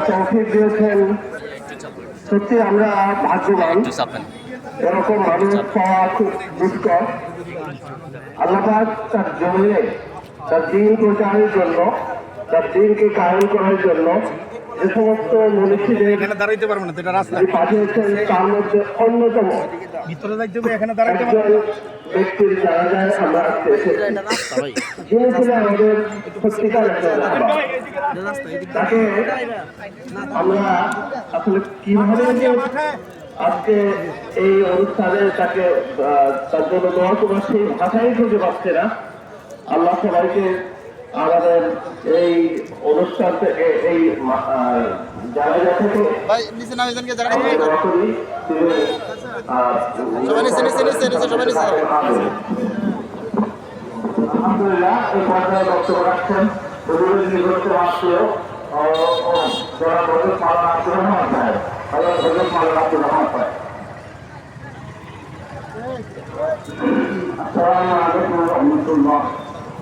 তৌফিক দিয়েছেন। সত্যি আমরা ভাগ্যবান, এরকম মানুষ পাওয়া খুব দুষ্কর। আল্লাহ পাক তার জমিনে তার দিন প্রচারের জন্য, তার দিনকে কায়েম করার জন্য যে সমস্ত মনীষীদের পাঠিয়েছেন, তার মধ্যে অন্যতম একজন ব্যক্তির জানাজায় আমরা আজকে এসেছি। যিনি ছিলেন আমাদের সত্যিকার তাকে আমরা আসলে কিভাবে আজকে এই অনুষ্ঠানে তাকে তার জন্য দোয়া করার সেই ভাষাই খুঁজে পাচ্ছে না। আল্লাহ সবাইকে আমাদের এই অনুষ্ঠান থেকে এই জায়গা থেকে দোয়া করি। আলহামদুলিল্লাহ, এই পর্যায়ে বক্তব্য রাখছেন যারা হজরত মাওলানা আব্দুর রহমান সাহেব, হজরত মাওলানা আব্দুর রহমান সাহেব। আসসালামু আলাইকুম ওয়া রাহমাতুল্লাহ।